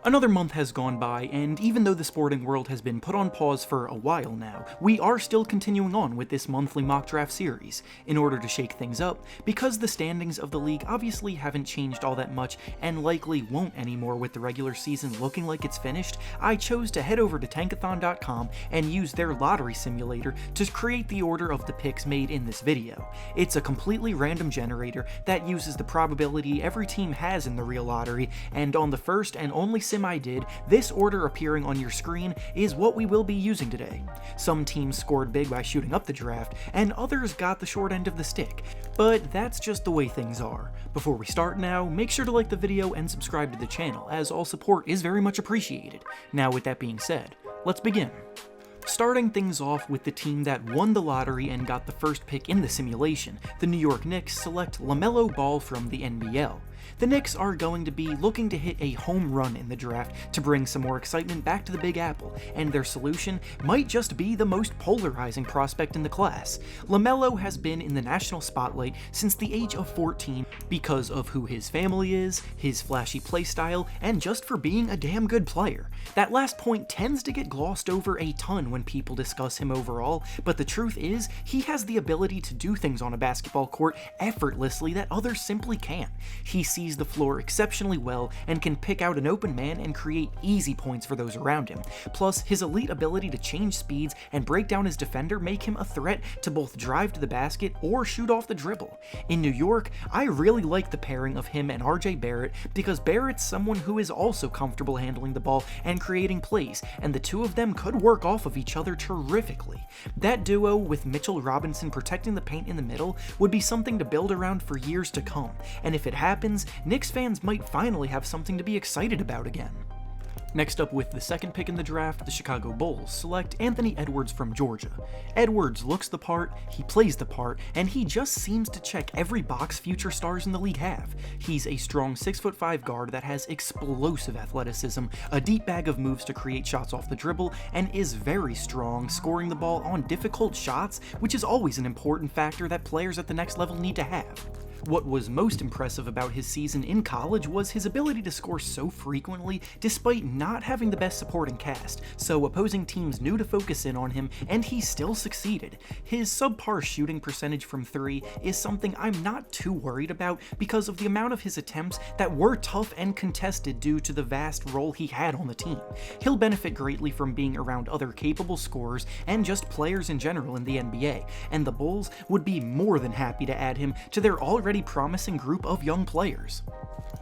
Another month has gone by, and even though the sporting world has been put on pause for a while now, we are still continuing on with this monthly mock draft series, in order to shake things up, because the standings of the league obviously haven't changed all that much, and likely won't anymore with the regular season looking like it's finished. I chose to head over to tankathon.com and use their lottery simulator to create the order of the picks made in this video. It's a completely random generator that uses the probability every team has in the real lottery, and on the first and only sim I did, this order appearing on your screen is what we will be using today. Some teams scored big by shooting up the draft, and others got the short end of the stick, but that's just the way things are. Before we start now, make sure to like the video and subscribe to the channel, as all support is very much appreciated. Now with that being said, let's begin. Starting things off with the team that won the lottery and got the first pick in the simulation, the New York Knicks select LaMelo Ball from the NBL. The Knicks are going to be looking to hit a home run in the draft to bring some more excitement back to the Big Apple, and their solution might just be the most polarizing prospect in the class. LaMelo has been in the national spotlight since the age of 14 because of who his family is, his flashy playstyle, and just for being a damn good player. That last point tends to get glossed over a ton when people discuss him overall, but the truth is, he has the ability to do things on a basketball court effortlessly that others simply can't. He sees the floor exceptionally well and can pick out an open man and create easy points for those around him. Plus, his elite ability to change speeds and break down his defender make him a threat to both drive to the basket or shoot off the dribble. In New York, I really like the pairing of him and RJ Barrett because Barrett's someone who is also comfortable handling the ball and creating plays, and the two of them could work off of each other terrifically. That duo with Mitchell Robinson protecting the paint in the middle would be something to build around for years to come, and if it happens, Knicks fans might finally have something to be excited about again. Next up with the second pick in the draft, the Chicago Bulls select Anthony Edwards from Georgia. Edwards looks the part, he plays the part, and he just seems to check every box future stars in the league have. He's a strong 6'5" guard that has explosive athleticism, a deep bag of moves to create shots off the dribble, and is very strong scoring the ball on difficult shots, which is always an important factor that players at the next level need to have. What was most impressive about his season in college was his ability to score so frequently despite not having the best supporting cast, so opposing teams knew to focus in on him, and he still succeeded. His subpar shooting percentage from 3 is something I'm not too worried about because of the amount of his attempts that were tough and contested due to the vast role he had on the team. He'll benefit greatly from being around other capable scorers and just players in general in the NBA, and the Bulls would be more than happy to add him to their already promising group of young players.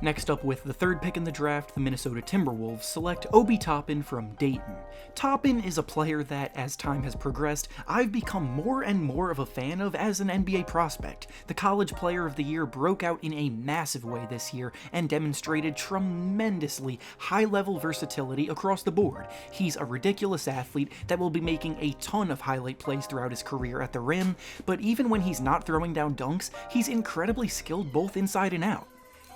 Next up with the third pick in the draft, the Minnesota Timberwolves select Obi Toppin from Dayton. Toppin is a player that, as time has progressed, I've become more and more of a fan of as an NBA prospect. The College Player of the Year broke out in a massive way this year and demonstrated tremendously high-level versatility across the board. He's a ridiculous athlete that will be making a ton of highlight plays throughout his career at the rim, but even when he's not throwing down dunks, he's incredibly skilled both inside and out.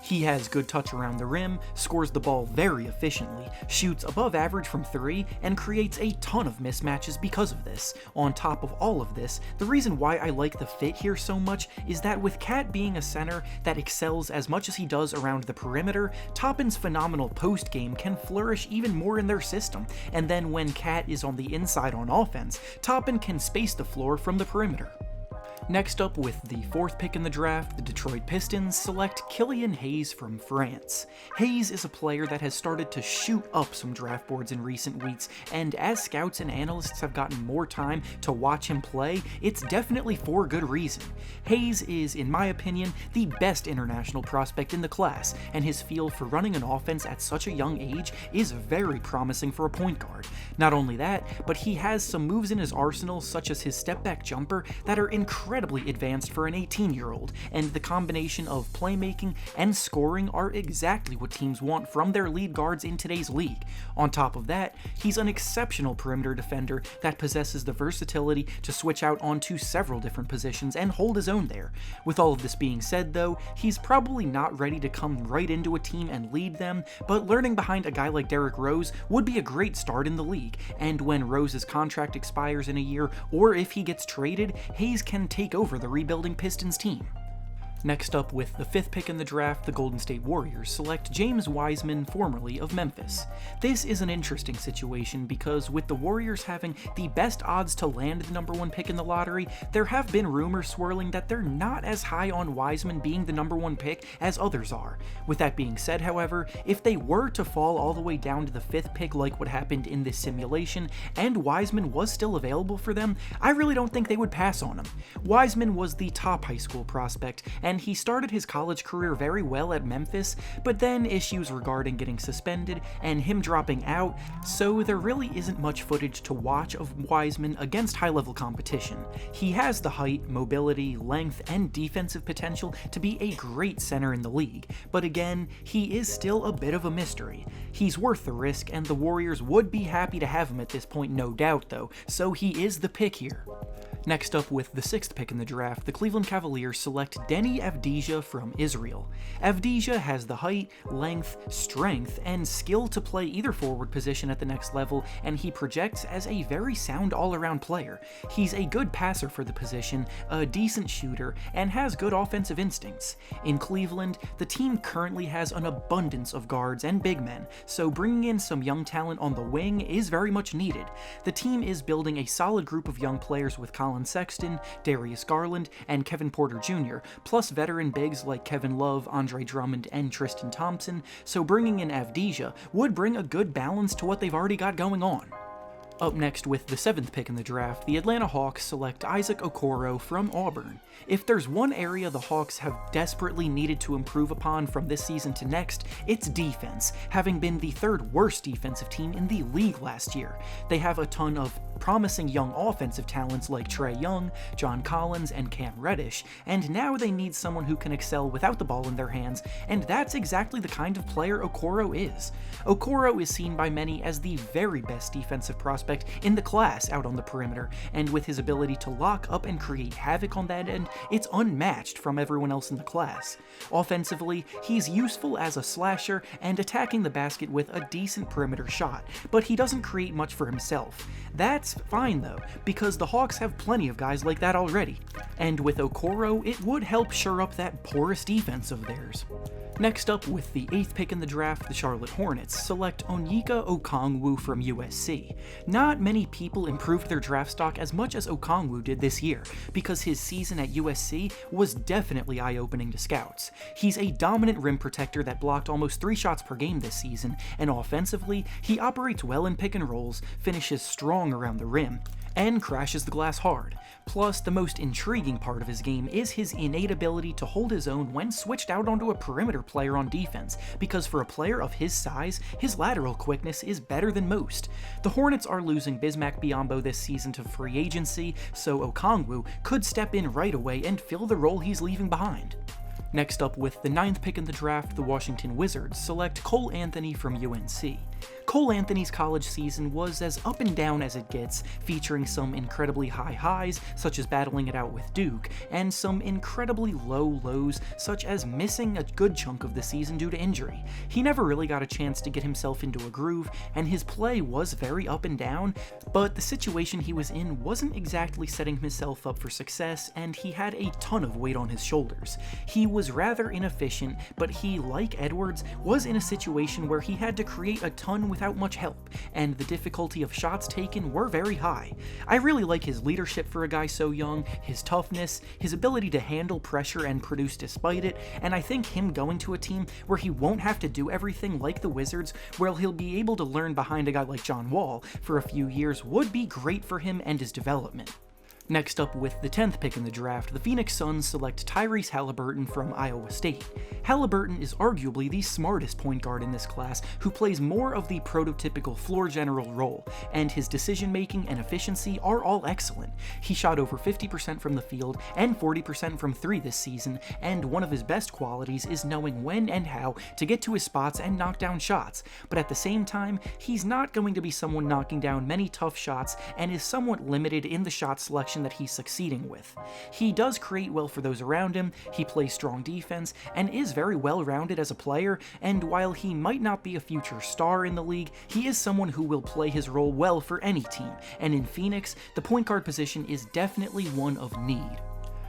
He has good touch around the rim, scores the ball very efficiently, shoots above average from 3, and creates a ton of mismatches because of this. On top of all of this, the reason why I like the fit here so much is that with Cat being a center that excels as much as he does around the perimeter, Toppin's phenomenal post game can flourish even more in their system, and then when Cat is on the inside on offense, Toppin can space the floor from the perimeter. Next up with the fourth pick in the draft, the Detroit Pistons select Killian Hayes from France. Hayes is a player that has started to shoot up some draft boards in recent weeks, and as scouts and analysts have gotten more time to watch him play, it's definitely for good reason. Hayes is, in my opinion, the best international prospect in the class, and his feel for running an offense at such a young age is very promising for a point guard. Not only that, but he has some moves in his arsenal, such as his step-back jumper, that are incredibly advanced for an 18-year-old, and the combination of playmaking and scoring are exactly what teams want from their lead guards in today's league. On top of that, he's an exceptional perimeter defender that possesses the versatility to switch out onto several different positions and hold his own there. With all of this being said though, he's probably not ready to come right into a team and lead them, but learning behind a guy like Derrick Rose would be a great start in the league, and when Rose's contract expires in a year, or if he gets traded, Hayes can take over the rebuilding Pistons team. Next up, with the 5th pick in the draft, the Golden State Warriors select James Wiseman, formerly of Memphis. This is an interesting situation because with the Warriors having the best odds to land the number 1 pick in the lottery, there have been rumors swirling that they're not as high on Wiseman being the number 1 pick as others are. With that being said, however, if they were to fall all the way down to the 5th pick like what happened in this simulation, and Wiseman was still available for them, I really don't think they would pass on him. Wiseman was the top high school prospect, and he started his college career very well at Memphis, but then issues regarding getting suspended and him dropping out, so there really isn't much footage to watch of Wiseman against high-level competition. He has the height, mobility, length, and defensive potential to be a great center in the league, but again, he is still a bit of a mystery. He's worth the risk, and the Warriors would be happy to have him at this point, no doubt though, so he is the pick here. Next up, with the 6th pick in the draft, the Cleveland Cavaliers select Deni Avdija from Israel. Avdija has the height, length, strength, and skill to play either forward position at the next level, and he projects as a very sound all-around player. He's a good passer for the position, a decent shooter, and has good offensive instincts. In Cleveland, the team currently has an abundance of guards and big men, so bringing in some young talent on the wing is very much needed. The team is building a solid group of young players with Colin Sexton, Darius Garland, and Kevin Porter Jr., plus veteran bigs like Kevin Love, Andre Drummond, and Tristan Thompson, so bringing in Avdija would bring a good balance to what they've already got going on. Up next, with the 7th pick in the draft, the Atlanta Hawks select Isaac Okoro from Auburn. If there's one area the Hawks have desperately needed to improve upon from this season to next, it's defense, having been the 3rd worst defensive team in the league last year. They have a ton of promising young offensive talents like Trae Young, John Collins, and Cam Reddish, and now they need someone who can excel without the ball in their hands, and that's exactly the kind of player Okoro is. Okoro is seen by many as the very best defensive prospect in the class out on the perimeter, and with his ability to lock up and create havoc on that end, it's unmatched from everyone else in the class. Offensively, he's useful as a slasher and attacking the basket with a decent perimeter shot, but he doesn't create much for himself. That's fine though, because the Hawks have plenty of guys like that already, and with Okoro, it would help shore up that porous defense of theirs. Next up, with the 8th pick in the draft, the Charlotte Hornets select Onyeka Okongwu from USC. Not many people improved their draft stock as much as Okongwu did this year, because his season at USC was definitely eye-opening to scouts. He's a dominant rim protector that blocked almost 3 shots per game this season, and offensively, he operates well in pick and rolls, finishes strong around the rim, and crashes the glass hard. Plus, the most intriguing part of his game is his innate ability to hold his own when switched out onto a perimeter player on defense, because for a player of his size, his lateral quickness is better than most. The Hornets are losing Bismack Biyombo this season to free agency, so Okongwu could step in right away and fill the role he's leaving behind. Next up, with the 9th pick in the draft, the Washington Wizards select Cole Anthony from UNC. Cole Anthony's college season was as up and down as it gets, featuring some incredibly high highs, such as battling it out with Duke, and some incredibly low lows, such as missing a good chunk of the season due to injury. He never really got a chance to get himself into a groove, and his play was very up and down, but the situation he was in wasn't exactly setting himself up for success, and he had a ton of weight on his shoulders. He was rather inefficient, but he, like Edwards, was in a situation where he had to create a ton without much help, and the difficulty of shots taken were very high. I really like his leadership for a guy so young, his toughness, his ability to handle pressure and produce despite it, and I think him going to a team where he won't have to do everything like the Wizards, where he'll be able to learn behind a guy like John Wall for a few years, would be great for him and his development. Next up, with the 10th pick in the draft, the Phoenix Suns select Tyrese Haliburton from Iowa State. Haliburton is arguably the smartest point guard in this class, who plays more of the prototypical floor general role, and his decision-making and efficiency are all excellent. He shot over 50% from the field and 40% from 3 this season, and one of his best qualities is knowing when and how to get to his spots and knock down shots, but at the same time, he's not going to be someone knocking down many tough shots and is somewhat limited in the shot selection that he's succeeding with. He does create well for those around him, he plays strong defense, and is very well-rounded as a player, and while he might not be a future star in the league, he is someone who will play his role well for any team, and in Phoenix, the point guard position is definitely one of need.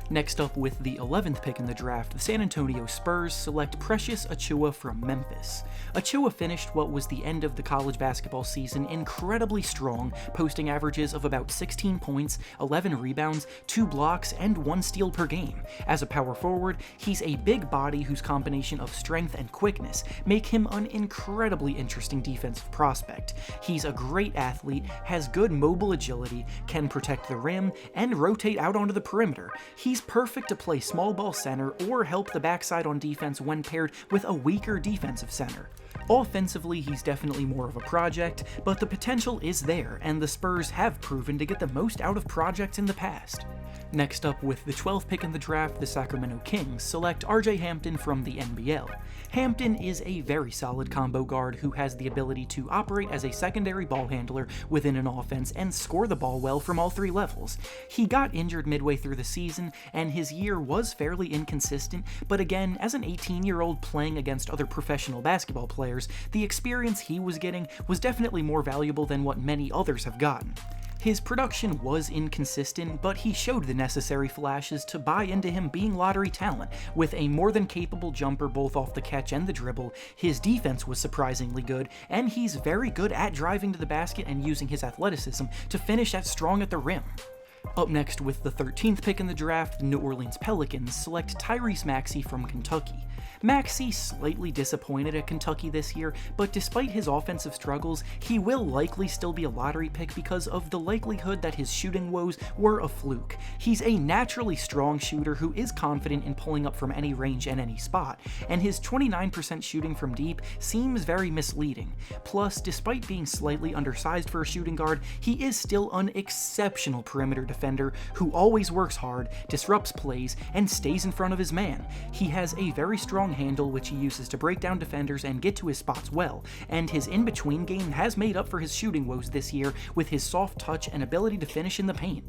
Next up, with the 11th pick in the draft, the San Antonio Spurs select Precious Achiuwa from Memphis. Achiuwa finished what was the end of the college basketball season incredibly strong, posting averages of about 16 points, 11 rebounds, 2 blocks, and 1 steal per game. As a power forward, he's a big body whose combination of strength and quickness make him an incredibly interesting defensive prospect. He's a great athlete, has good mobile agility, can protect the rim, and rotate out onto the perimeter. He's perfect to play small ball center or help the backside on defense when paired with a weaker defensive center. Offensively, he's definitely more of a project, but the potential is there, and the Spurs have proven to get the most out of projects in the past. Next up, with the 12th pick in the draft, the Sacramento Kings select RJ Hampton from the NBL. Hampton is a very solid combo guard who has the ability to operate as a secondary ball handler within an offense and score the ball well from all 3 levels. He got injured midway through the season, and his year was fairly inconsistent, but again, as an 18-year-old playing against other professional basketball players, the experience he was getting was definitely more valuable than what many others have gotten. His production was inconsistent, but he showed the necessary flashes to buy into him being lottery talent. With a more than capable jumper both off the catch and the dribble, his defense was surprisingly good, and he's very good at driving to the basket and using his athleticism to finish at strong at the rim. Up next, with the 13th pick in the draft, the New Orleans Pelicans select Tyrese Maxey from Kentucky. Maxey slightly disappointed at Kentucky this year, but despite his offensive struggles, he will likely still be a lottery pick because of the likelihood that his shooting woes were a fluke. He's a naturally strong shooter who is confident in pulling up from any range and any spot, and his 29% shooting from deep seems very misleading. Plus, despite being slightly undersized for a shooting guard, he is still an exceptional perimeter defender who always works hard, disrupts plays, and stays in front of his man. He has a very strong handle which he uses to break down defenders and get to his spots well, and his in-between game has made up for his shooting woes this year with his soft touch and ability to finish in the paint.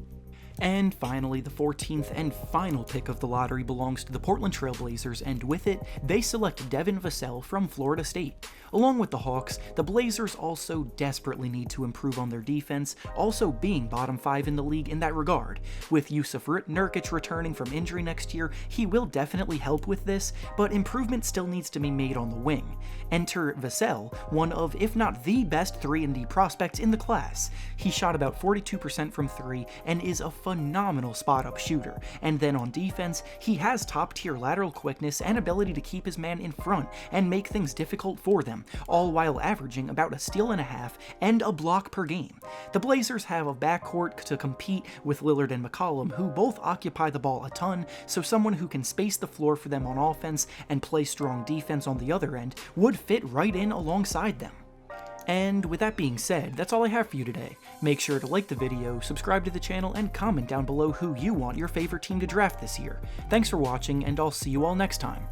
And finally, the 14th and final pick of the lottery belongs to the Portland Trail Blazers, and with it, they select Devin Vassell from Florida State. Along with the Hawks, the Blazers also desperately need to improve on their defense, also being bottom 5 in the league in that regard. With Jusuf Nurkic returning from injury next year, he will definitely help with this, but improvement still needs to be made on the wing. Enter Vassell, one of, if not the best 3-and-D prospects in the class. He shot about 42% from 3 and is a phenomenal spot-up shooter, and then on defense, he has top-tier lateral quickness and ability to keep his man in front and make things difficult for them, all while averaging about a steal and a half and a block per game. The Blazers have a backcourt to compete with Lillard and McCollum, who both occupy the ball a ton, so someone who can space the floor for them on offense and play strong defense on the other end would fit right in alongside them. And with that being said, that's all I have for you today. Make sure to like the video, subscribe to the channel, and comment down below who you want your favorite team to draft this year. Thanks for watching, and I'll see you all next time.